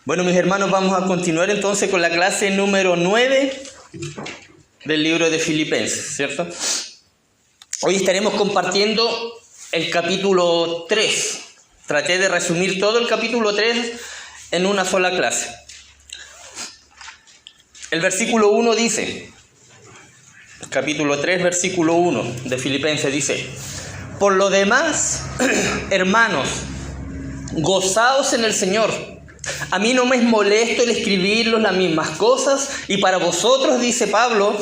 Bueno, mis hermanos, vamos a continuar entonces con la clase número 9 del libro de Filipenses, ¿cierto? Hoy estaremos compartiendo el capítulo 3. Traté de resumir todo el capítulo 3 en una sola clase. El versículo 1 dice, capítulo 3, versículo 1 de Filipenses dice: por lo demás, hermanos, gozaos en el Señor. A mí no me es molesto el escribirlos las mismas cosas, y para vosotros, dice Pablo,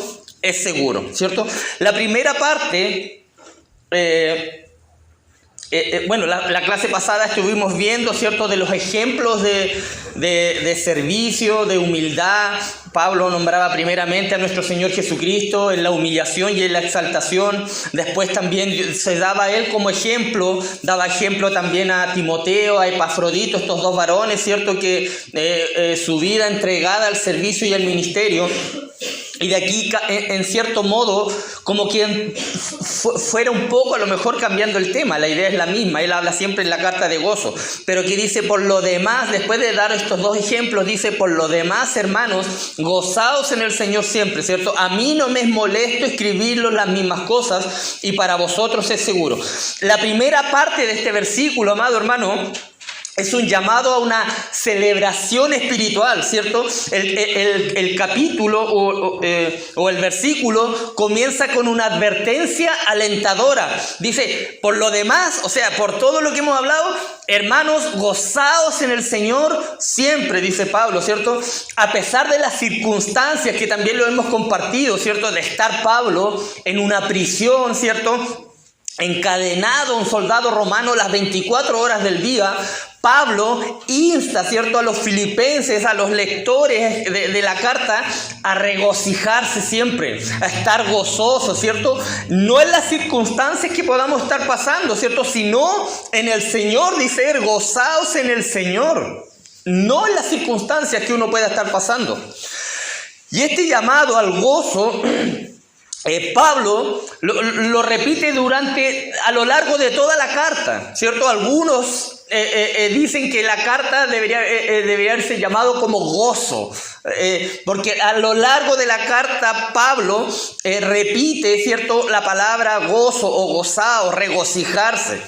es seguro, ¿cierto? La primera parte, la clase pasada estuvimos viendo, ¿cierto?, de los ejemplos de servicio, de humildad. Pablo nombraba primeramente a nuestro Señor Jesucristo en la humillación y en la exaltación. Después también se daba a él como ejemplo, daba ejemplo también a Timoteo, a Epafrodito, estos dos varones, ¿cierto?, que su vida entregada al servicio y al ministerio. Y de aquí, en cierto modo, como quien fuera un poco a lo mejor cambiando el tema. La idea es la misma, él habla siempre en la carta de gozo. Pero que dice, por lo demás, después de dar estos dos ejemplos, dice, por lo demás, hermanos, gozaos en el Señor siempre, ¿cierto? A mí no me es molesto escribirlos las mismas cosas, y para vosotros es seguro. La primera parte de este versículo, amado hermano, es un llamado a una celebración espiritual, ¿cierto? El capítulo o el versículo comienza con una advertencia alentadora. Dice, por lo demás, o sea, por todo lo que hemos hablado, hermanos, gozaos en el Señor siempre, dice Pablo, ¿cierto? A pesar de las circunstancias que también lo hemos compartido, ¿cierto? De estar Pablo en una prisión, ¿cierto?, encadenado, un soldado romano las 24 horas del día. Pablo insta, ¿cierto?, a los filipenses, a los lectores de la carta, a regocijarse siempre, a estar gozosos, ¿cierto? No en las circunstancias que podamos estar pasando, ¿cierto?, sino en el Señor, dice él, gozaos en el Señor, no en las circunstancias que uno pueda estar pasando. Y este llamado al gozo, Pablo lo repite a lo largo de toda la carta, ¿cierto? Algunos dicen que la carta debería haberse llamado como gozo, porque a lo largo de la carta Pablo repite, ¿cierto?, la palabra gozo o gozar o regocijarse,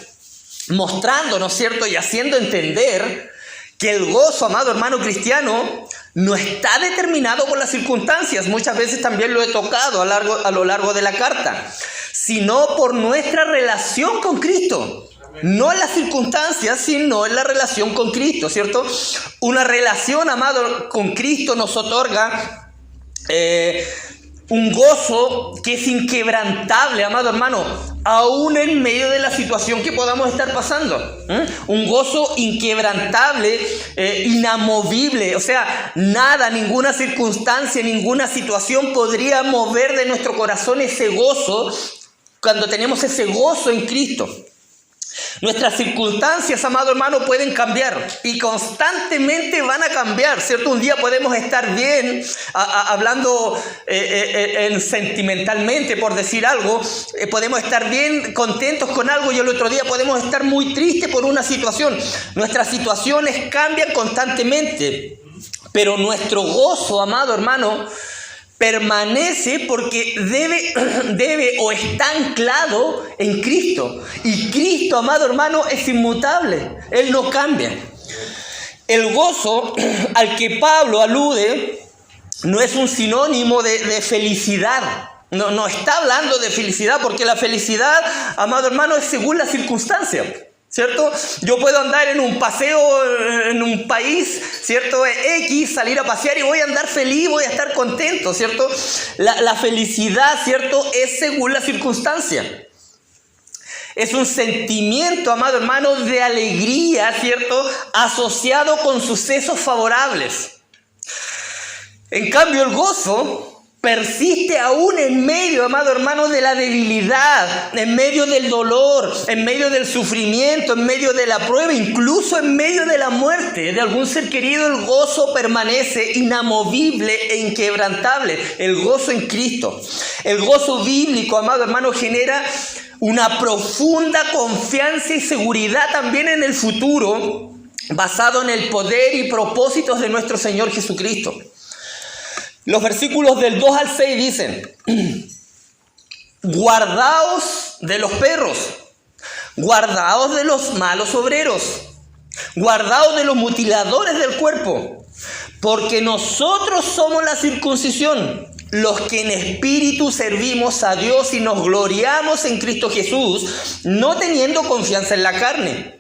mostrándonos, ¿cierto?, y haciendo entender que el gozo, amado hermano cristiano, no está determinado por las circunstancias. Muchas veces también lo he tocado a lo largo de la carta, sino por nuestra relación con Cristo. No en las circunstancias, sino en la relación con Cristo, ¿cierto? Una relación, amado, con Cristo nos otorga un gozo que es inquebrantable, amado hermano, aún en medio de la situación que podamos estar pasando. Un gozo inquebrantable, inamovible. O sea, nada, ninguna circunstancia, ninguna situación podría mover de nuestro corazón ese gozo cuando tenemos ese gozo en Cristo. Nuestras circunstancias, amado hermano, pueden cambiar y constantemente van a cambiar, ¿cierto? Un día podemos estar bien, hablando sentimentalmente, por decir algo, podemos estar bien, contentos con algo, y el otro día podemos estar muy tristes por una situación. Nuestras situaciones cambian constantemente, pero nuestro gozo, amado hermano, permanece porque debe o está anclado en Cristo. Y Cristo, amado hermano, es inmutable. Él no cambia. El gozo al que Pablo alude no es un sinónimo de felicidad. No está hablando de felicidad, porque la felicidad, amado hermano, es según las circunstancias, ¿cierto? Yo puedo andar en un paseo en un país, ¿cierto?, X, salir a pasear y voy a andar feliz, voy a estar contento, ¿cierto? La felicidad, ¿cierto?, es según la circunstancia. Es un sentimiento, amado hermano, de alegría, ¿cierto?, asociado con sucesos favorables. En cambio, el gozo persiste aún en medio, amado hermano, de la debilidad, en medio del dolor, en medio del sufrimiento, en medio de la prueba, incluso en medio de la muerte de algún ser querido. El gozo permanece inamovible e inquebrantable. El gozo en Cristo. El gozo bíblico, amado hermano, genera una profunda confianza y seguridad también en el futuro, basado en el poder y propósitos de nuestro Señor Jesucristo. Los versículos del 2 al 6 dicen: guardaos de los perros, guardaos de los malos obreros, guardaos de los mutiladores del cuerpo, porque nosotros somos la circuncisión, los que en espíritu servimos a Dios y nos gloriamos en Cristo Jesús, no teniendo confianza en la carne.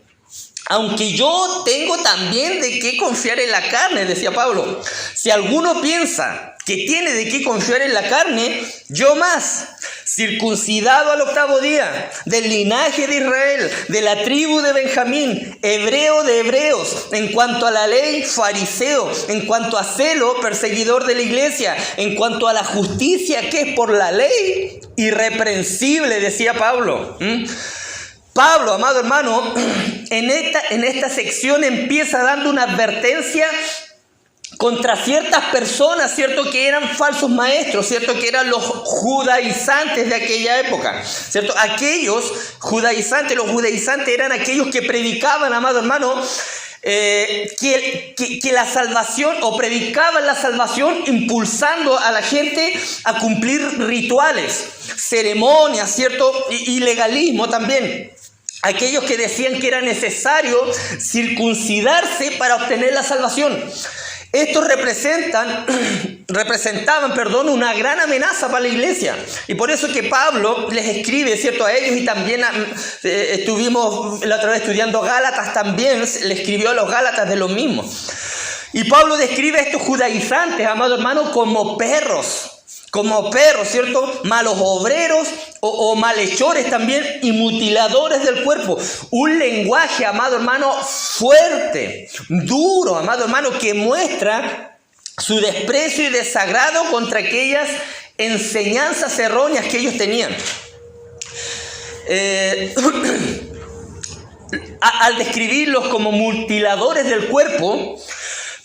Aunque yo tengo también de qué confiar en la carne, decía Pablo. Si alguno piensa que tiene de qué confiar en la carne, yo más, circuncidado al 8º día, del linaje de Israel, de la tribu de Benjamín, hebreo de hebreos, en cuanto a la ley, fariseo, en cuanto a celo, perseguidor de la iglesia, en cuanto a la justicia que es por la ley, irreprensible, decía Pablo. Pablo, amado hermano, en esta sección empieza dando una advertencia contra ciertas personas, ¿cierto?, que eran falsos maestros, ¿cierto?, que eran los judaizantes de aquella época, ¿cierto? Aquellos judaizantes, los judaizantes eran aquellos que predicaban, amado hermano, que la salvación, o predicaban la salvación impulsando a la gente a cumplir rituales, ceremonias, ¿cierto?, y legalismo también. Aquellos que decían que era necesario circuncidarse para obtener la salvación. Estos representaban una gran amenaza para la iglesia. Y por eso que Pablo les escribe, ¿cierto?, a ellos, y también estuvimos la otra vez estudiando Gálatas, también le escribió a los Gálatas de lo mismo. Y Pablo describe a estos judaizantes, amado hermano, como perros, ¿cierto? Malos obreros o malhechores también, y mutiladores del cuerpo. Un lenguaje, amado hermano, fuerte, duro, amado hermano, que muestra su desprecio y desagrado contra aquellas enseñanzas erróneas que ellos tenían. Al describirlos como mutiladores del cuerpo,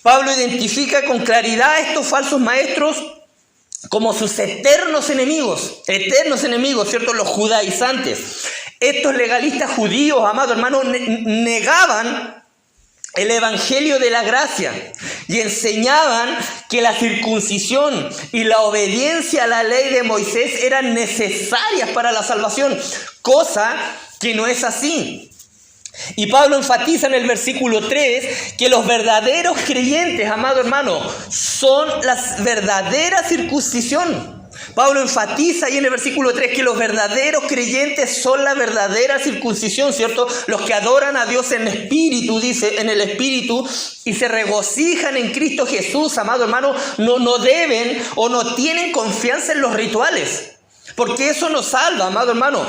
Pablo identifica con claridad a estos falsos maestros como sus eternos enemigos, ¿cierto? Los judaizantes. Estos legalistas judíos, amado hermano, negaban el evangelio de la gracia y enseñaban que la circuncisión y la obediencia a la ley de Moisés eran necesarias para la salvación, cosa que no es así. Y Pablo enfatiza en el versículo 3 que los verdaderos creyentes, amado hermano, son la verdadera circuncisión. Pablo enfatiza ahí en el versículo 3 que los verdaderos creyentes son la verdadera circuncisión, ¿cierto? Los que adoran a Dios en espíritu, dice, en el espíritu, y se regocijan en Cristo Jesús, amado hermano, no deben o no tienen confianza en los rituales, porque eso nos salva, amado hermano.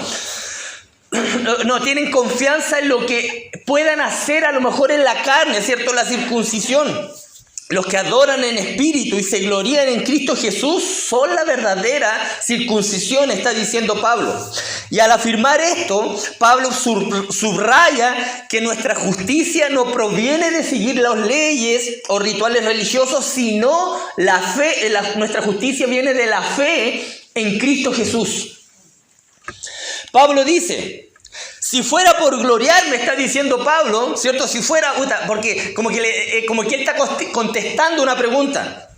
No tienen confianza en lo que puedan hacer a lo mejor en la carne, ¿cierto? La circuncisión. Los que adoran en espíritu y se glorían en Cristo Jesús son la verdadera circuncisión, está diciendo Pablo. Y al afirmar esto, Pablo subraya que nuestra justicia no proviene de seguir las leyes o rituales religiosos, sino la fe. Nuestra justicia viene de la fe en Cristo Jesús. Pablo dice: si fuera por gloriarme, está diciendo Pablo, ¿cierto? Si fuera, porque como que él está contestando una pregunta.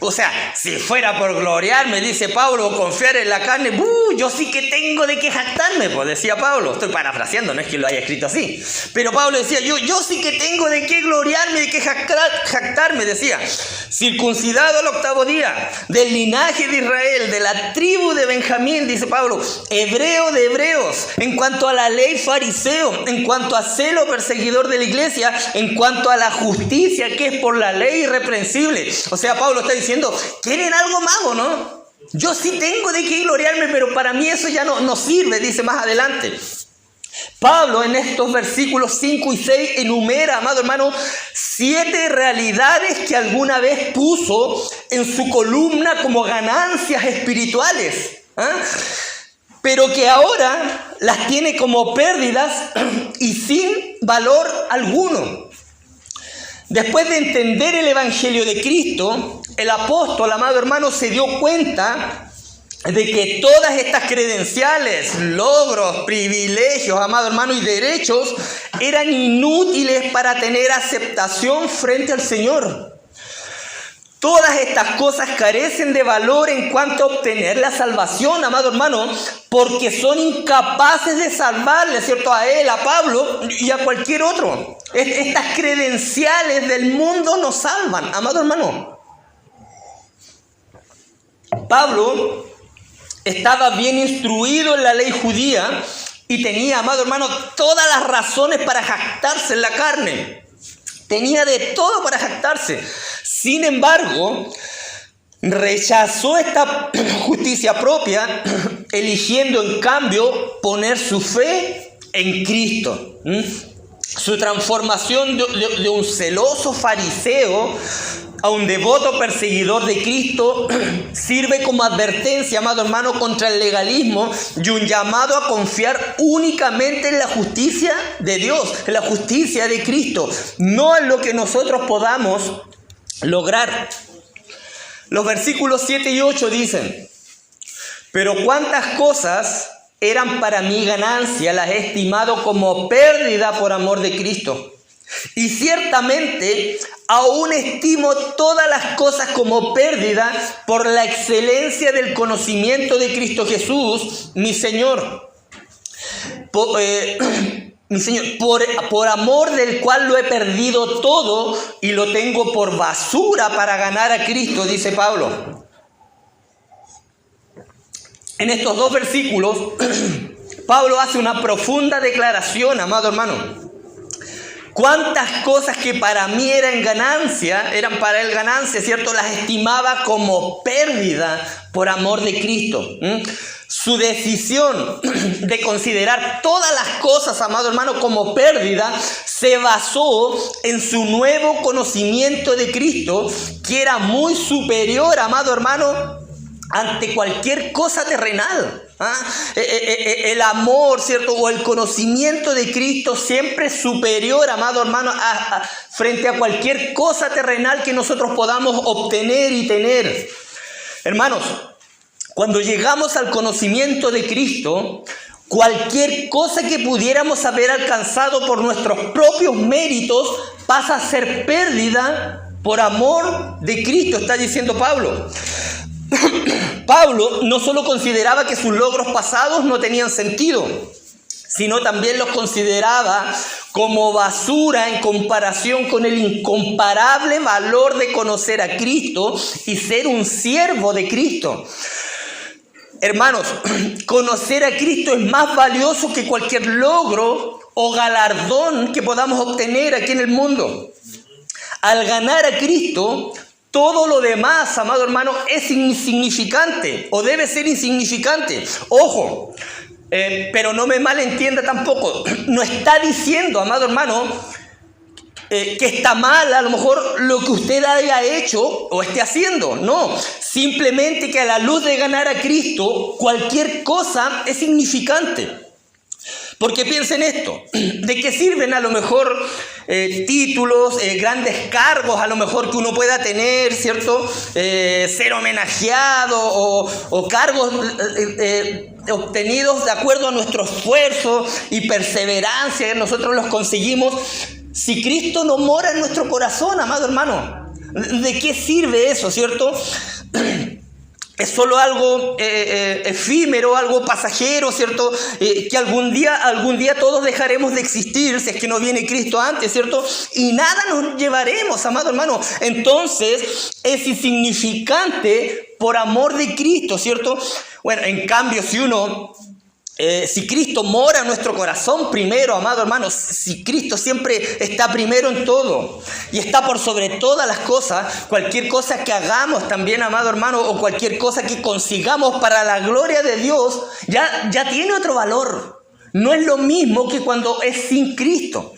O sea, si fuera por gloriarme, dice Pablo, confiar en la carne, yo sí que tengo de qué jactarme, pues decía Pablo. Estoy parafraseando, no es que lo haya escrito así. Pero Pablo decía, yo sí que tengo de qué gloriarme, de qué jactarme, decía. Circuncidado al 8º día, del linaje de Israel, de la tribu de Benjamín, dice Pablo, hebreo de hebreos, en cuanto a la ley, fariseo, en cuanto a celo, perseguidor de la iglesia, en cuanto a la justicia que es por la ley, irreprensible. O sea, Pablo está diciendo, ¿quieren algo más o no? Yo sí tengo de qué gloriarme, pero para mí eso ya no sirve, dice más adelante. Pablo en estos versículos 5 y 6 enumera, amado hermano, 7 realidades que alguna vez puso en su columna como ganancias espirituales, pero que ahora las tiene como pérdidas y sin valor alguno. Después de entender el evangelio de Cristo, el apóstol, amado hermano, se dio cuenta de que todas estas credenciales, logros, privilegios, amado hermano, y derechos eran inútiles para tener aceptación frente al Señor. Todas estas cosas carecen de valor en cuanto a obtener la salvación, amado hermano, porque son incapaces de salvarle, ¿cierto?, a él, a Pablo y a cualquier otro. Estas credenciales del mundo nos salvan, amado hermano. Pablo estaba bien instruido en la ley judía y tenía, amado hermano, todas las razones para jactarse en la carne. Tenía de todo para jactarse. Sin embargo, rechazó esta justicia propia, eligiendo en cambio poner su fe en Cristo. Su transformación de un celoso fariseo a un devoto perseguidor de Cristo sirve como advertencia, amado hermano, contra el legalismo y un llamado a confiar únicamente en la justicia de Dios, en la justicia de Cristo, no en lo que nosotros podamos lograr. Los versículos 7 y 8 dicen: pero cuántas cosas eran para mi ganancia, las he estimado como pérdida por amor de Cristo. Y ciertamente aún estimo todas las cosas como pérdida por la excelencia del conocimiento de Cristo Jesús, mi Señor. Por amor del cual lo he perdido todo y lo tengo por basura para ganar a Cristo, dice Pablo. En estos dos versículos, Pablo hace una profunda declaración, amado hermano. Cuántas cosas que para mí eran para él ganancia, ¿cierto? Las estimaba como pérdida por amor de Cristo. Su decisión de considerar todas las cosas, amado hermano, como pérdida, se basó en su nuevo conocimiento de Cristo, que era muy superior, amado hermano, ante cualquier cosa terrenal. El amor, ¿cierto?, o el conocimiento de Cristo siempre es superior, amado hermano, frente a cualquier cosa terrenal que nosotros podamos obtener y tener. Hermanos, cuando llegamos al conocimiento de Cristo, cualquier cosa que pudiéramos haber alcanzado por nuestros propios méritos pasa a ser pérdida por amor de Cristo, está diciendo Pablo. Pablo no solo consideraba que sus logros pasados no tenían sentido, sino también los consideraba como basura en comparación con el incomparable valor de conocer a Cristo y ser un siervo de Cristo. Hermanos, conocer a Cristo es más valioso que cualquier logro o galardón que podamos obtener aquí en el mundo. Al ganar a Cristo, todo lo demás, amado hermano, es insignificante o debe ser insignificante. Ojo, pero no me malentienda tampoco. No está diciendo, amado hermano, que está mal a lo mejor lo que usted haya hecho o esté haciendo. No, simplemente que a la luz de ganar a Cristo, cualquier cosa es significante. Porque piensen esto, ¿de qué sirven a lo mejor títulos, grandes cargos a lo mejor que uno pueda tener, ¿cierto? Ser homenajeado o cargos obtenidos de acuerdo a nuestro esfuerzo y perseverancia, nosotros los conseguimos. Si Cristo no mora en nuestro corazón, amado hermano, ¿de qué sirve eso, cierto? Es solo algo efímero, algo pasajero, ¿cierto? Que algún día todos dejaremos de existir si es que no viene Cristo antes, ¿cierto? Y nada nos llevaremos, amado hermano. Entonces es insignificante por amor de Cristo, ¿cierto? Bueno, en cambio, si Cristo mora en nuestro corazón primero, amado hermano, si Cristo siempre está primero en todo y está por sobre todas las cosas, cualquier cosa que hagamos también, amado hermano, o cualquier cosa que consigamos para la gloria de Dios, ya tiene otro valor. No es lo mismo que cuando es sin Cristo.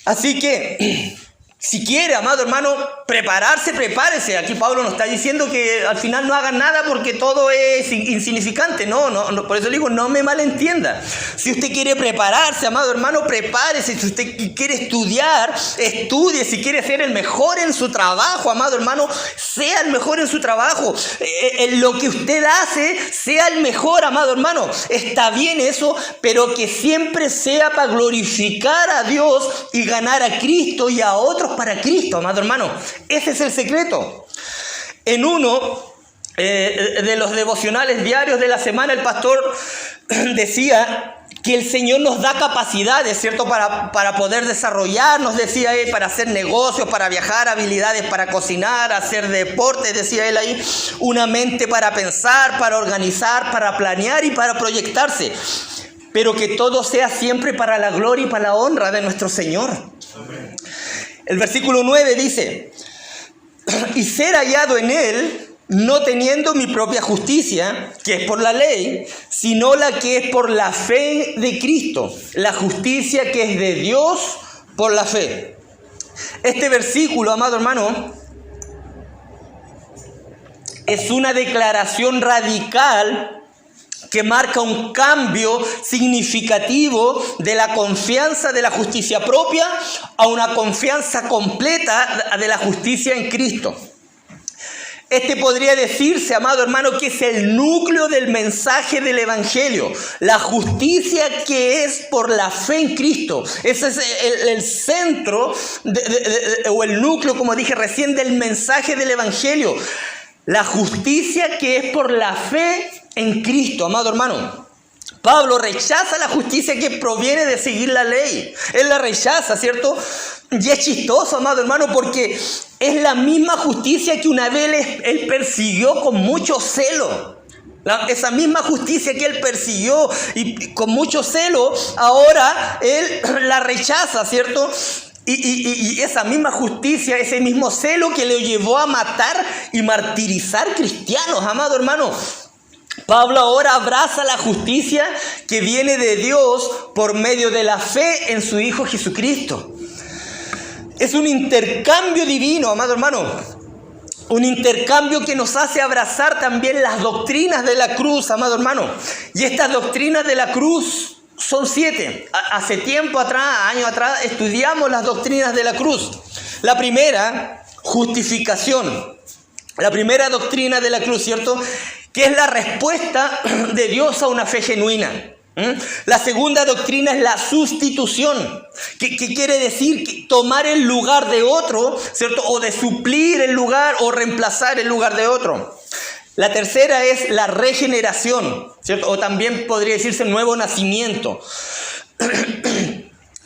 Así que Si quiere, amado hermano, prepararse, prepárese. Aquí Pablo nos está diciendo que al final no hagan nada porque todo es insignificante. No, por eso le digo, no me malentienda. Si usted quiere prepararse, amado hermano, prepárese. Si usted quiere estudiar, estudie. Si quiere ser el mejor en su trabajo, amado hermano, sea el mejor en su trabajo. En lo que usted hace, sea el mejor, amado hermano. Está bien eso, pero que siempre sea para glorificar a Dios y ganar a Cristo y a otros para Cristo, amado hermano. Ese es el secreto. En uno de los devocionales diarios de la semana, el pastor decía que el Señor nos da capacidades, ¿cierto? Para poder desarrollarnos, decía él, para hacer negocios, para viajar, habilidades para cocinar, hacer deporte, decía él ahí, una mente para pensar, para organizar, para planear y para proyectarse. Pero que todo sea siempre para la gloria y para la honra de nuestro Señor. Amén. El versículo 9 dice, y ser hallado en él, no teniendo mi propia justicia, que es por la ley, sino la que es por la fe de Cristo, la justicia que es de Dios por la fe. Este versículo, amado hermano, es una declaración radical que marca un cambio significativo de la confianza de la justicia propia a una confianza completa de la justicia en Cristo. Este podría decirse, amado hermano, que es el núcleo del mensaje del Evangelio. La justicia que es por la fe en Cristo. Ese es el centro o el núcleo, como dije recién, del mensaje del Evangelio. La justicia que es por la fe en Cristo, amado hermano. Pablo rechaza la justicia que proviene de seguir la ley. Él la rechaza, ¿cierto? Y es chistoso, amado hermano, porque es la misma justicia que una vez él persiguió con mucho celo. Esa misma justicia que él persiguió y con mucho celo, ahora él la rechaza, ¿cierto? Y esa misma justicia, ese mismo celo que le llevó a matar y martirizar cristianos, amado hermano. Pablo ahora abraza la justicia que viene de Dios por medio de la fe en su Hijo Jesucristo. Es un intercambio divino, amado hermano. Un intercambio que nos hace abrazar también las doctrinas de la cruz, amado hermano. Y estas doctrinas de la cruz son 7. Hace tiempo atrás, años atrás, estudiamos las doctrinas de la cruz. La primera, justificación. La primera doctrina de la cruz, ¿cierto? Que es la respuesta de Dios a una fe genuina. La segunda doctrina es la sustitución, que quiere decir que tomar el lugar de otro, ¿cierto? O de suplir el lugar o reemplazar el lugar de otro. La tercera es la regeneración, ¿cierto? O también podría decirse nuevo nacimiento.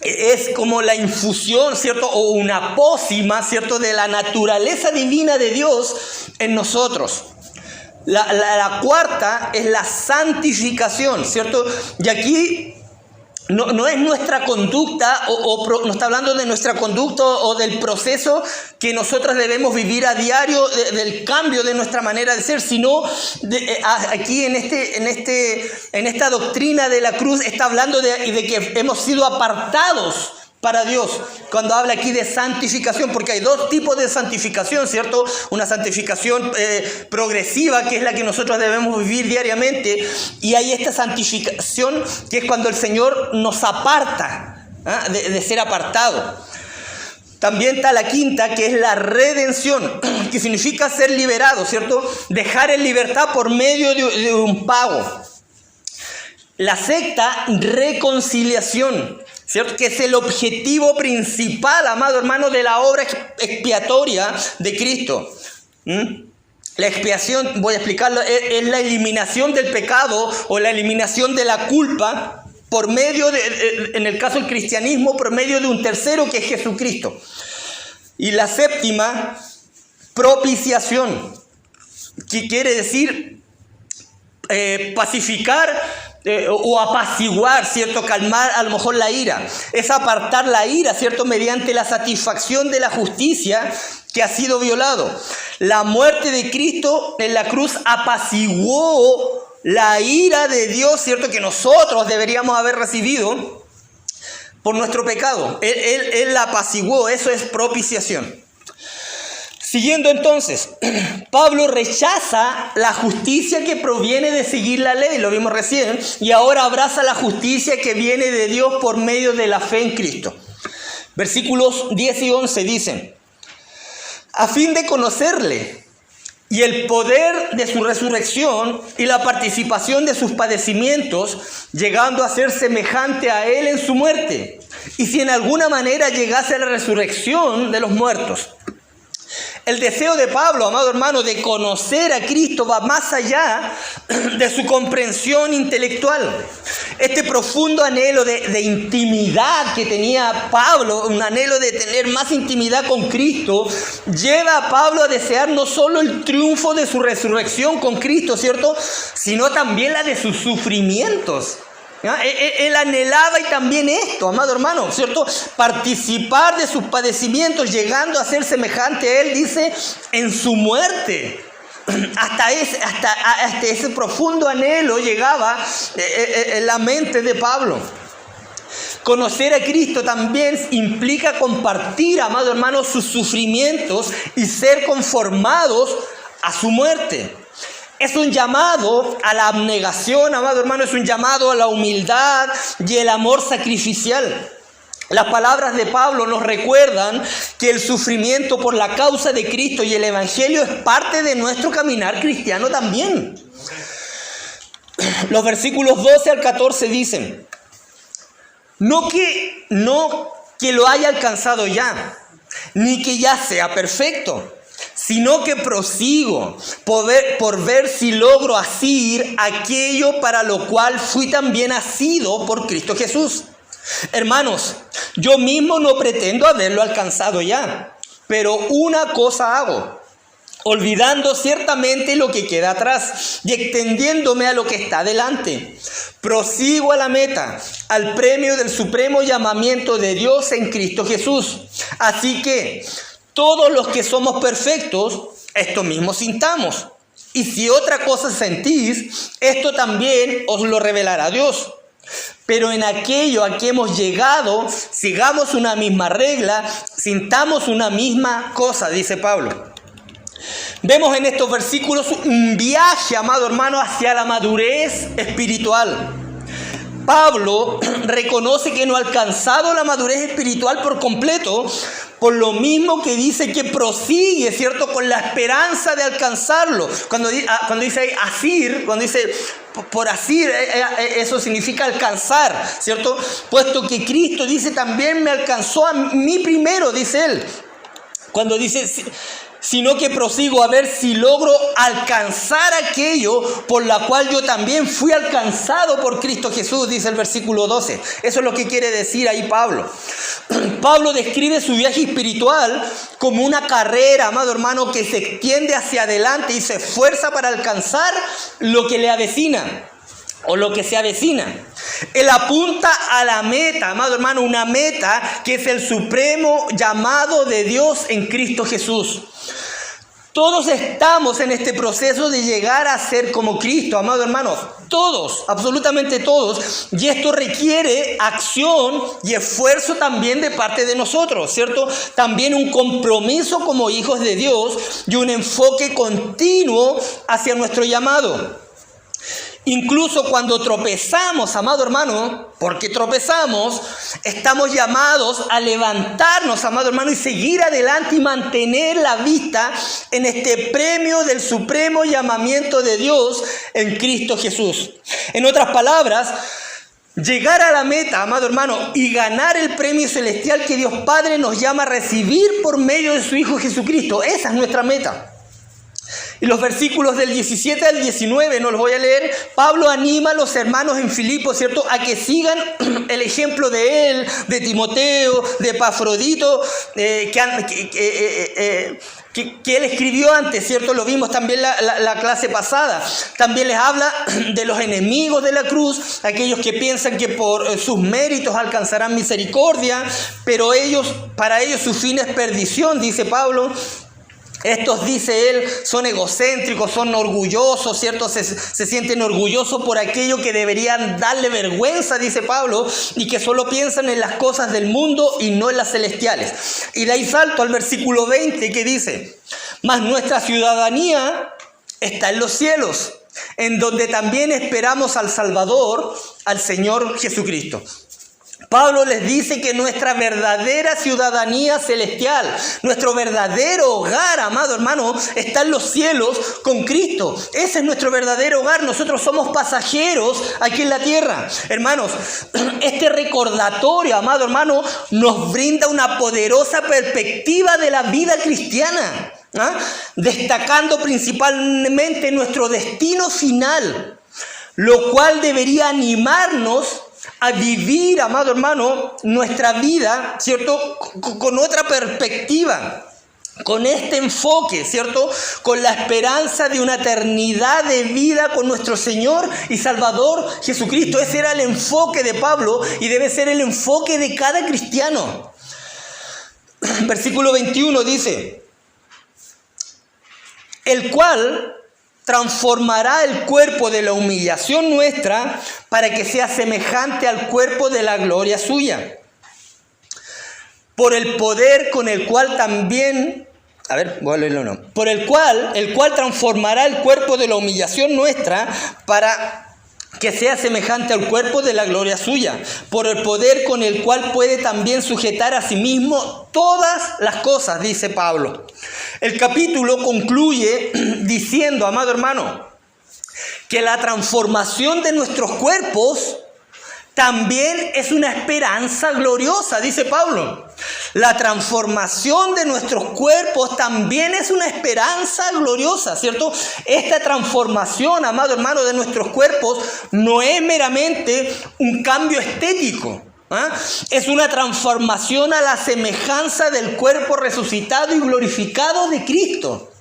Es como la infusión, ¿cierto? O una pócima, ¿cierto? De la naturaleza divina de Dios en nosotros. La cuarta es la santificación, ¿cierto? Y aquí no es nuestra conducta, no está hablando de nuestra conducta o del proceso que nosotros debemos vivir a diario, del cambio de nuestra manera de ser, sino aquí en esta doctrina de la cruz está hablando de que hemos sido apartados para Dios, cuando habla aquí de santificación, porque hay dos tipos de santificación, ¿cierto? Una santificación progresiva, que es la que nosotros debemos vivir diariamente, y hay esta santificación que es cuando el Señor nos aparta, de ser apartado. También está la quinta, que es la redención, que significa ser liberado, ¿cierto? Dejar en libertad por medio de un pago. La sexta, reconciliación, ¿cierto? Que es el objetivo principal, amado hermano, de la obra expiatoria de Cristo. La expiación, voy a explicarlo, es la eliminación del pecado o la eliminación de la culpa por medio en el caso del cristianismo, por medio de un tercero que es Jesucristo. Y la séptima, propiciación, que quiere decir pacificar o apaciguar, ¿cierto? Calmar a lo mejor la ira. Es apartar la ira, ¿cierto? Mediante la satisfacción de la justicia que ha sido violado. La muerte de Cristo en la cruz apaciguó la ira de Dios, ¿cierto? Que nosotros deberíamos haber recibido. por nuestro pecado. Él la apaciguó, eso es propiciación. Siguiendo entonces, Pablo rechaza la justicia que proviene de seguir la ley, lo vimos recién, y ahora abraza la justicia que viene de Dios por medio de la fe en Cristo. Versículos 10 y 11 dicen: a fin de conocerle y el poder de su resurrección y la participación de sus padecimientos, llegando a ser semejante a él en su muerte, y si en alguna manera llegase a la resurrección de los muertos. El deseo de Pablo, amado hermano, de conocer a Cristo va más allá de su comprensión intelectual. Este profundo anhelo de intimidad que tenía Pablo, un anhelo de tener más intimidad con Cristo, lleva a Pablo a desear no solo el triunfo de su resurrección con Cristo, ¿cierto?, sino también la de sus sufrimientos. Él anhelaba y también esto, amado hermano, ¿cierto? Participar de sus padecimientos, llegando a ser semejante a él, dice, en su muerte. Hasta ese profundo anhelo llegaba en la mente de Pablo. Conocer a Cristo también implica compartir, amado hermano, sus sufrimientos y ser conformados a su muerte. Es un llamado a la abnegación, amado hermano, es un llamado a la humildad y el amor sacrificial. Las palabras de Pablo nos recuerdan que el sufrimiento por la causa de Cristo y el Evangelio es parte de nuestro caminar cristiano también. Los versículos 12 al 14 dicen: no que lo haya alcanzado ya, ni que ya sea perfecto, sino que prosigo por ver si logro asir aquello para lo cual fui también asido por Cristo Jesús. Hermanos, yo mismo no pretendo haberlo alcanzado ya, pero una cosa hago, olvidando ciertamente lo que queda atrás y extendiéndome a lo que está delante. Prosigo a la meta, al premio del supremo llamamiento de Dios en Cristo Jesús. Así que todos los que somos perfectos, esto mismo sintamos. Y si otra cosa sentís, esto también os lo revelará Dios. Pero en aquello a que hemos llegado, sigamos una misma regla, sintamos una misma cosa, dice Pablo. Vemos en estos versículos un viaje, amado hermano, hacia la madurez espiritual. Pablo reconoce que no ha alcanzado la madurez espiritual por completo, por lo mismo que dice que prosigue, ¿cierto?, con la esperanza de alcanzarlo. Cuando dice asir, cuando dice por asir, eso significa alcanzar, ¿cierto? Puesto que Cristo dice también me alcanzó a mí primero, dice él. Cuando dice, sino que prosigo a ver si logro alcanzar aquello por la cual yo también fui alcanzado por Cristo Jesús, dice el versículo 12. Eso es lo que quiere decir ahí Pablo. Pablo describe su viaje espiritual como una carrera, amado hermano, que se extiende hacia adelante y se esfuerza para alcanzar lo que le avecina o lo que se avecina. Él apunta a la meta, amado hermano, una meta que es el supremo llamado de Dios en Cristo Jesús. Todos estamos en este proceso de llegar a ser como Cristo, amado hermano. Todos, absolutamente todos. Y esto requiere acción y esfuerzo también de parte de nosotros, ¿cierto? También un compromiso como hijos de Dios y un enfoque continuo hacia nuestro llamado. Incluso cuando tropezamos, amado hermano, porque tropezamos, estamos llamados a levantarnos, amado hermano, y seguir adelante y mantener la vista en este premio del supremo llamamiento de Dios en Cristo Jesús. En otras palabras, llegar a la meta, amado hermano, y ganar el premio celestial que Dios Padre nos llama a recibir por medio de su Hijo Jesucristo. Esa es nuestra meta. Y los versículos del 17 al 19, no los voy a leer. Pablo anima a los hermanos en Filipo, ¿cierto?, a que sigan el ejemplo de él, de Timoteo, de Epafrodito, que él escribió antes, ¿cierto? Lo vimos también la clase pasada. También les habla de los enemigos de la cruz, aquellos que piensan que por sus méritos alcanzarán misericordia, pero para ellos su fin es perdición, dice Pablo. Estos, dice él, son egocéntricos, son orgullosos, ¿cierto? Se sienten orgullosos por aquello que deberían darle vergüenza, dice Pablo, y que solo piensan en las cosas del mundo y no en las celestiales. Y de ahí salto al versículo 20 que dice: mas nuestra ciudadanía está en los cielos, en donde también esperamos al Salvador, al Señor Jesucristo. Pablo les dice que nuestra verdadera ciudadanía celestial, nuestro verdadero hogar, amado hermano, está en los cielos con Cristo. Ese es nuestro verdadero hogar. Nosotros somos pasajeros aquí en la tierra. Hermanos, este recordatorio, amado hermano, nos brinda una poderosa perspectiva de la vida cristiana, destacando principalmente nuestro destino final, lo cual debería animarnos a vivir, amado hermano, nuestra vida, ¿cierto? Con otra perspectiva, con este enfoque, ¿cierto? Con la esperanza de una eternidad de vida con nuestro Señor y Salvador Jesucristo. Ese era el enfoque de Pablo y debe ser el enfoque de cada cristiano. Versículo 21 dice: el cual transformará el cuerpo de la humillación nuestra para que sea semejante al cuerpo de la gloria suya, por el poder con el cual también, por el cual transformará el cuerpo de la humillación nuestra para que sea semejante al cuerpo de la gloria suya, por el poder con el cual puede también sujetar a sí mismo todas las cosas, dice Pablo. El capítulo concluye diciendo, amado hermano, que la transformación de nuestros cuerpos también es una esperanza gloriosa, dice Pablo. La transformación de nuestros cuerpos también es una esperanza gloriosa, ¿cierto? Esta transformación, amado hermano, de nuestros cuerpos no es meramente un cambio estético. Es una transformación a la semejanza del cuerpo resucitado y glorificado de Cristo.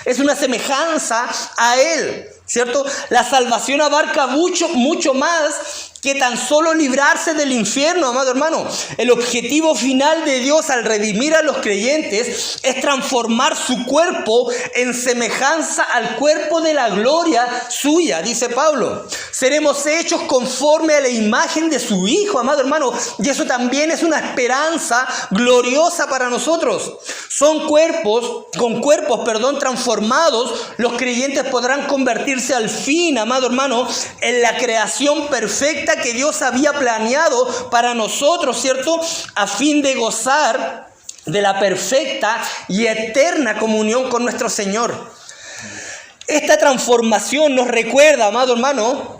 Es una semejanza a Él, ¿cierto? La salvación abarca mucho más que tan solo librarse del infierno, amado hermano. El objetivo final de Dios al redimir a los creyentes es transformar su cuerpo en semejanza al cuerpo de la gloria suya, dice Pablo. Seremos hechos conforme a la imagen de su Hijo, amado hermano, y eso también es una esperanza gloriosa para nosotros. Con cuerpos, transformados, los creyentes podrán convertirse al fin, amado hermano, en la creación perfecta que Dios había planeado para nosotros, ¿cierto? A fin de gozar de la perfecta y eterna comunión con nuestro Señor. Esta transformación nos recuerda, amado hermano,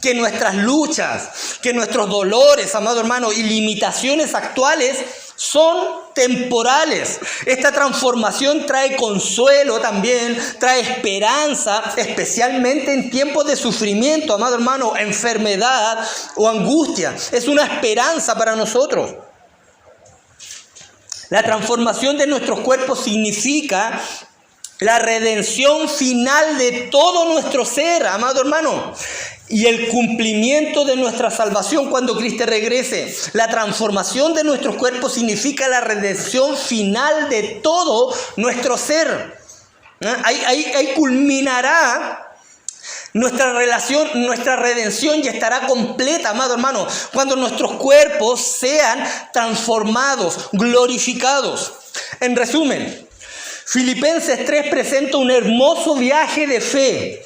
que nuestras luchas, que nuestros dolores, amado hermano, y limitaciones actuales son temporales. Esta transformación trae consuelo también, trae esperanza, especialmente en tiempos de sufrimiento, amado hermano, enfermedad o angustia. Es una esperanza para nosotros. La transformación de nuestros cuerpos significa la redención final de todo nuestro ser, amado hermano, y el cumplimiento de nuestra salvación cuando Cristo regrese. La transformación de nuestros cuerpos significa la redención final de todo nuestro ser. Ahí culminará nuestra redención y estará completa, amado hermano, cuando nuestros cuerpos sean transformados, glorificados. En resumen, Filipenses 3 presenta un hermoso viaje de fe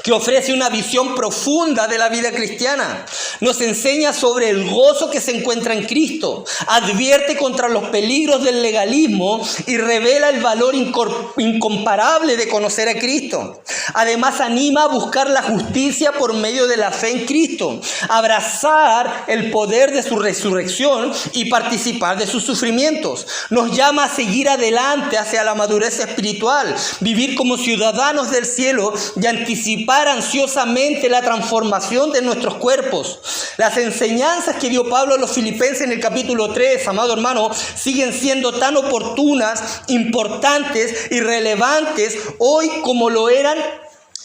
que ofrece una visión profunda de la vida cristiana. Nos enseña sobre el gozo que se encuentra en Cristo, advierte contra los peligros del legalismo y revela el valor incomparable de conocer a Cristo. Además, anima a buscar la justicia por medio de la fe en Cristo, abrazar el poder de su resurrección y participar de sus sufrimientos. Nos llama a seguir adelante hacia la madurez espiritual, vivir como ciudadanos del cielo y anticipar ansiosamente la transformación de nuestros cuerpos. Las enseñanzas que dio Pablo a los filipenses en el capítulo 3, amado hermano, siguen siendo tan oportunas, importantes y relevantes hoy como lo eran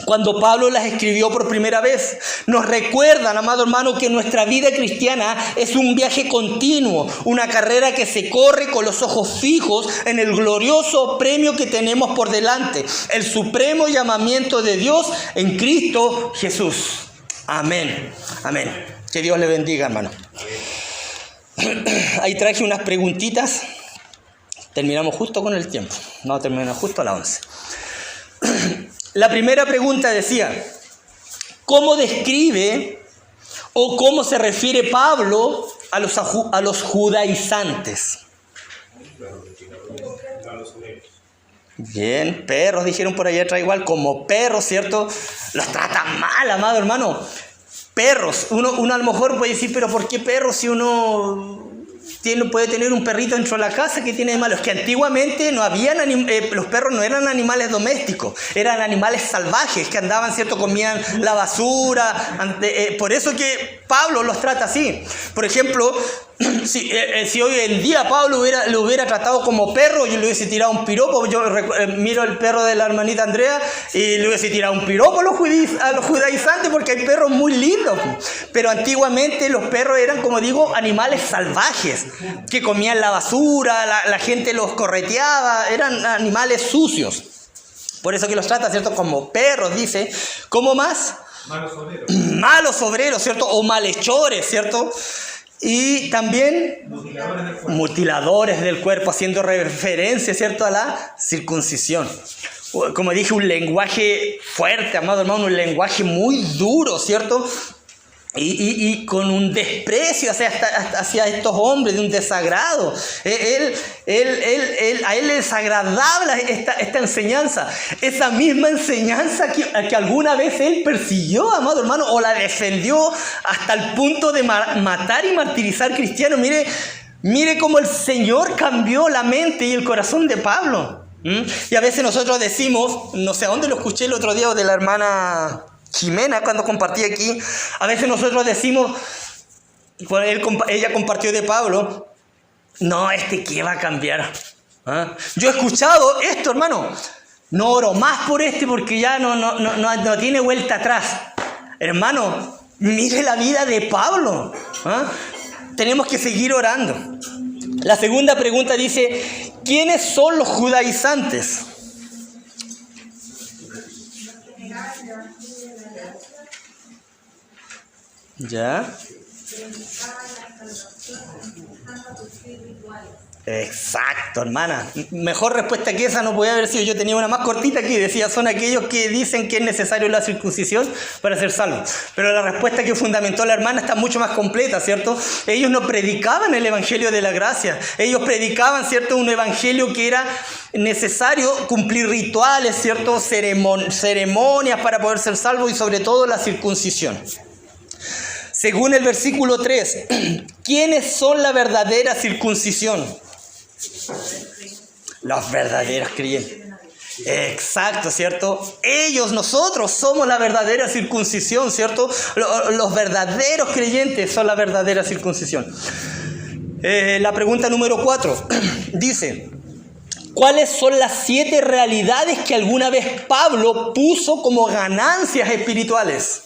cuando Pablo las escribió por primera vez. Nos recuerdan, amado hermano, que nuestra vida cristiana es un viaje continuo, una carrera que se corre con los ojos fijos en el glorioso premio que tenemos por delante, el supremo llamamiento de Dios en Cristo Jesús. Amén. Amén. Que Dios le bendiga, hermano. Ahí traje unas preguntitas. Terminamos justo con el tiempo. No, terminamos justo a las 11. La primera pregunta decía, ¿cómo describe o cómo se refiere Pablo a los judaizantes? Bien, perros, dijeron por allá atrás igual, como perros, ¿cierto? Los tratan mal, amado hermano. Perros, uno a lo mejor puede decir, pero ¿por qué perros si uno puede tener un perrito dentro de la casa? ¿Qué tiene de malo? Es que antiguamente no habían los perros no eran animales domésticos, eran animales salvajes que andaban, ¿cierto? Comían la basura. Por eso que Pablo los trata así. Por ejemplo, si hoy en día Pablo lo hubiera tratado como perro, yo le hubiese tirado un piropo. Yo miro el perro de la hermanita Andrea y le hubiese tirado un piropo a los judaizantes, porque hay perros muy lindos. Pero antiguamente los perros eran, como digo, animales salvajes que comían la basura, la gente los correteaba, eran animales sucios. Por eso que los trata, ¿cierto? Como perros, dice. ¿Cómo más? Malos obreros. Malos obreros, ¿cierto? O malhechores, ¿cierto? Y también mutiladores del cuerpo, haciendo referencia, ¿cierto?, a la circuncisión. Como dije, un lenguaje fuerte, amado hermano, un lenguaje muy duro, ¿cierto? Y con un desprecio hacia estos hombres, de un desagrado. A él le desagradaba esta enseñanza. Esa misma enseñanza que alguna vez él persiguió, amado hermano, o la defendió hasta el punto de matar y martirizar cristianos. Mire cómo el Señor cambió la mente y el corazón de Pablo. Y a veces nosotros decimos, no sé a dónde lo escuché el otro día de la hermana Jimena cuando compartí aquí, a veces nosotros decimos, ella compartió de Pablo, no, ¿qué va a cambiar? ¿Ah? Yo he escuchado esto, hermano, no oro más por porque ya no tiene vuelta atrás. Hermano, mire la vida de Pablo. ¿Ah? Tenemos que seguir orando. La segunda pregunta dice, ¿quiénes son los judaizantes? ¿Ya? Exacto, hermana. Mejor respuesta que esa no podía haber sido. Yo tenía una más cortita aquí, decía, son aquellos que dicen que es necesario la circuncisión para ser salvos. Pero la respuesta que fundamentó la hermana está mucho más completa, ¿cierto? Ellos no predicaban el evangelio de la gracia. Ellos predicaban, ¿cierto?, un evangelio que era necesario cumplir rituales, ¿cierto?, ceremonias para poder ser salvos, y sobre todo la circuncisión. Según el versículo 3, ¿quiénes son la verdadera circuncisión? Los verdaderos creyentes. Exacto, ¿cierto? Nosotros somos la verdadera circuncisión, ¿cierto? Los verdaderos creyentes son la verdadera circuncisión. La pregunta número 4 dice, ¿cuáles son las 7 realidades que alguna vez Pablo puso como ganancias espirituales?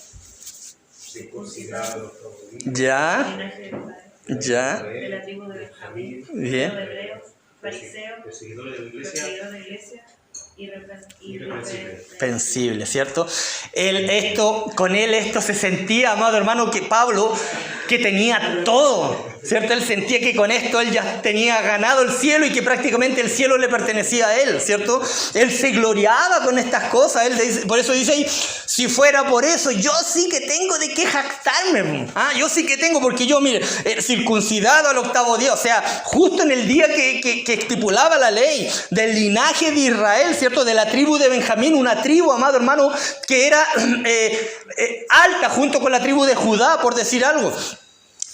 Ya. De la tribu de Benjamín, Bien. de hebreos, fariseos, perseguidores de la iglesia y irreprensible, ¿cierto? Con él esto se sentía, amado hermano, que Pablo, que tenía todo, ¿cierto? Él sentía que con esto él ya tenía ganado el cielo y que prácticamente el cielo le pertenecía a él, ¿cierto? Él se gloriaba con estas cosas. Por eso dice ahí, si fuera por eso, yo sí que tengo de qué jactarme. Yo sí que tengo, porque yo, mire, circuncidado al 8º día, o sea, justo en el día que estipulaba la ley del linaje de Israel, ¿cierto? De la tribu de Benjamín, una tribu, amado hermano, que era alta junto con la tribu de Judá, por decir algo.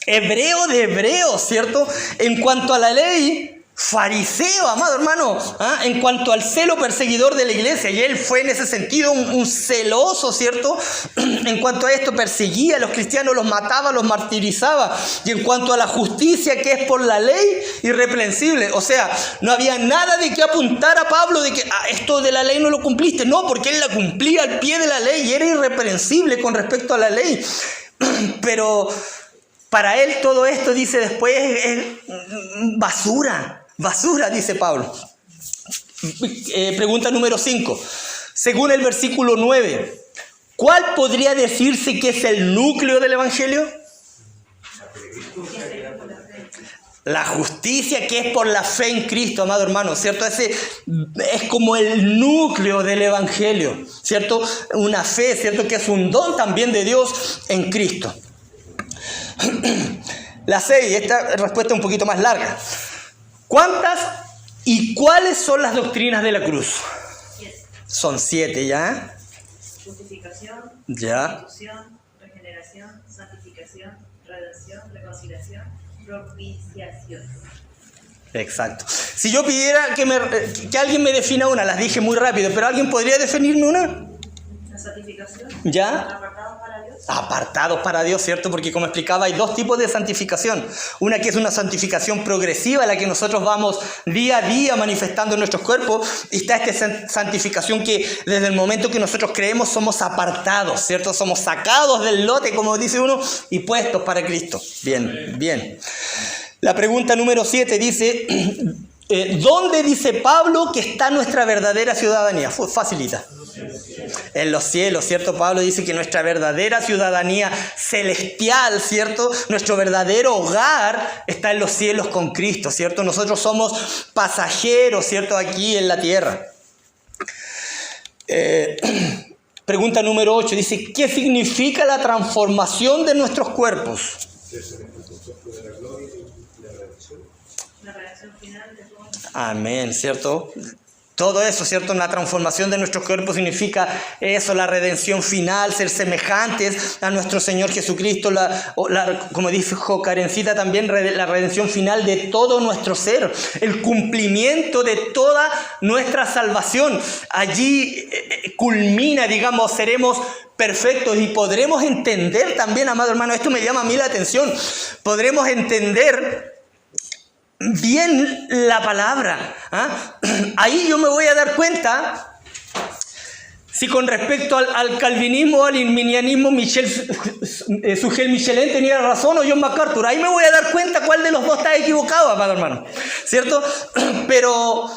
Hebreo de hebreos, ¿cierto? En cuanto a la ley, fariseo, amado hermano, en cuanto al celo perseguidor de la iglesia. Y él fue en ese sentido un celoso, ¿cierto? En cuanto a esto, perseguía a los cristianos, los mataba, los martirizaba. Y en cuanto a la justicia que es por la ley, irreprensible. O sea, no había nada de que apuntar a Pablo de que esto de la ley no lo cumpliste. No, porque él la cumplía al pie de la ley y era irreprensible con respecto a la ley. Pero para él todo esto, dice después, es basura. Basura, dice Pablo. Pregunta número 5. Según el versículo 9, ¿cuál podría decirse que es el núcleo del evangelio? La justicia que es por la fe en Cristo, amado hermano, ¿cierto? Ese es como el núcleo del evangelio, ¿cierto? Una fe, ¿cierto? Que es un don también de Dios en Cristo. La 6, esta respuesta es un poquito más larga. ¿Cuántas y cuáles son las doctrinas de la cruz? 7. Son 7, ¿ya? Justificación, Ya. restitución, regeneración, santificación, redención, reconciliación, propiciación. Exacto. Si yo pidiera que alguien me defina una, las dije muy rápido, pero ¿alguien podría definirme una? La santificación. ¿Ya? Apartados para Dios. Apartados para Dios, ¿cierto? Porque como explicaba, hay dos tipos de santificación. Una que es una santificación progresiva, en la que nosotros vamos día a día manifestando en nuestros cuerpos. Y está esta santificación que desde el momento que nosotros creemos somos apartados, ¿cierto? Somos sacados del lote, como dice uno, y puestos para Cristo. Bien, bien. La pregunta número 7 dice, ¿dónde dice Pablo que está nuestra verdadera ciudadanía? Facilita. En los cielos, ¿cierto? Pablo dice que nuestra verdadera ciudadanía celestial, ¿cierto? Nuestro verdadero hogar está en los cielos con Cristo, ¿cierto? Nosotros somos pasajeros, ¿cierto? Aquí en la tierra. Pregunta número 8, dice, ¿qué significa la transformación de nuestros cuerpos? La reacción final de todo. Amén, ¿cierto? Todo eso, ¿cierto? La transformación de nuestros cuerpos significa eso, la redención final, ser semejantes a nuestro Señor Jesucristo, como dijo Karencita también, la redención final de todo nuestro ser, el cumplimiento de toda nuestra salvación. Allí culmina, digamos, seremos perfectos y podremos entender también, amado hermano, esto me llama a mí la atención, podremos entender bien la palabra. Ahí yo me voy a dar cuenta si con respecto al calvinismo, al arminianismo, Sugel Michelin tenía razón o John MacArthur. Ahí me voy a dar cuenta cuál de los dos está equivocado, amado hermano, ¿cierto? Pero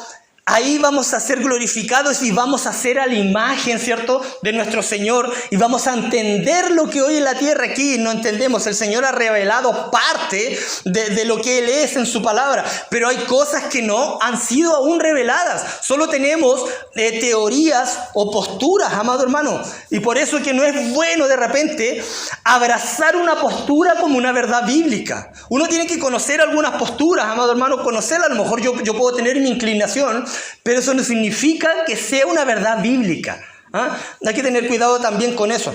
ahí vamos a ser glorificados y vamos a ser a la imagen, ¿cierto?, de nuestro Señor, y vamos a entender lo que hoy en la tierra aquí no entendemos. El Señor ha revelado parte de lo que Él es en su palabra, pero hay cosas que no han sido aún reveladas. Solo tenemos teorías o posturas, amado hermano, y por eso es que no es bueno de repente abrazar una postura como una verdad bíblica. Uno tiene que conocer algunas posturas, amado hermano, conocerlas. A lo mejor yo puedo tener mi inclinación, pero eso no significa que sea una verdad bíblica. Hay que tener cuidado también con eso.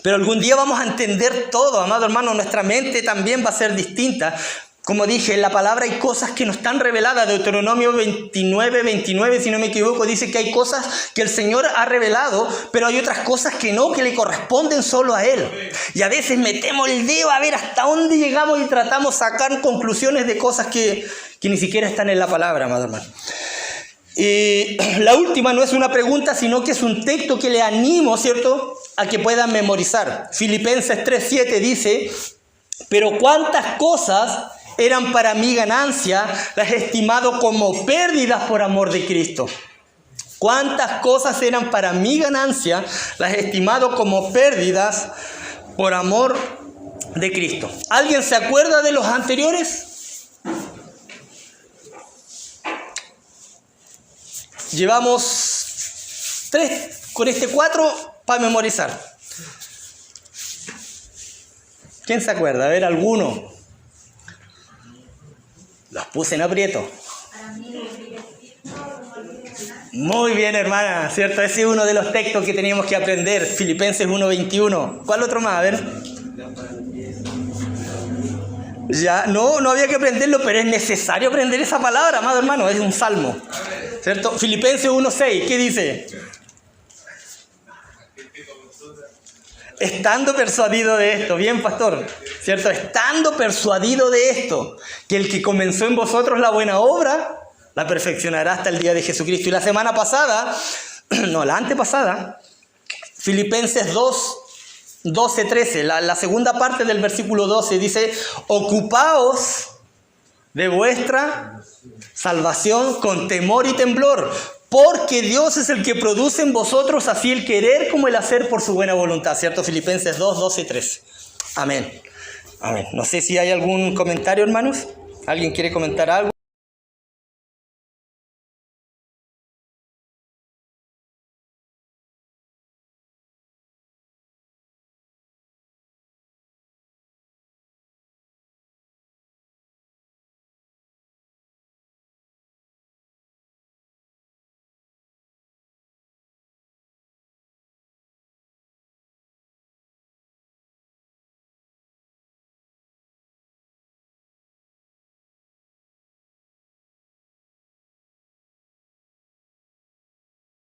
Pero algún día vamos a entender todo, amado hermano. Nuestra mente también va a ser distinta. Como dije, en la palabra hay cosas que no están reveladas. Deuteronomio 29, si no me equivoco, dice que hay cosas que el Señor ha revelado, pero hay otras cosas que no, que le corresponden solo a Él. Y a veces metemos el dedo a ver hasta dónde llegamos y tratamos de sacar conclusiones de cosas que ni siquiera están en la palabra, amado hermano. Y la última no es una pregunta, sino que es un texto que le animo, ¿cierto?, a que puedan memorizar. Filipenses 3:7 dice, pero cuántas cosas eran para mi ganancia, las he estimado como pérdidas por amor de Cristo. Cuántas cosas eran para mi ganancia, las he estimado como pérdidas por amor de Cristo. ¿Alguien se acuerda de los anteriores? Llevamos 3, con este 4 para memorizar. ¿Quién se acuerda? A ver, alguno. Los puse en aprieto. Muy bien, hermana, ¿cierto? Ese es uno de los textos que teníamos que aprender. Filipenses 1:21. ¿Cuál otro más? A ver. Ya, no había que aprenderlo, pero es necesario aprender esa palabra, amado hermano, es un salmo. ¿Cierto? Filipenses 1:6, ¿qué dice? Estando persuadido de esto, bien pastor, ¿cierto? Estando persuadido de esto, que el que comenzó en vosotros la buena obra, la perfeccionará hasta el día de Jesucristo. Y la semana pasada, la antepasada, Filipenses 2:12-13, la segunda parte del versículo 12 dice, ocupaos de vuestra salvación con temor y temblor, porque Dios es el que produce en vosotros así el querer como el hacer por su buena voluntad, ¿cierto? Filipenses 2:12-13. Amén. Amén. No sé si hay algún comentario, hermanos. ¿Alguien quiere comentar algo?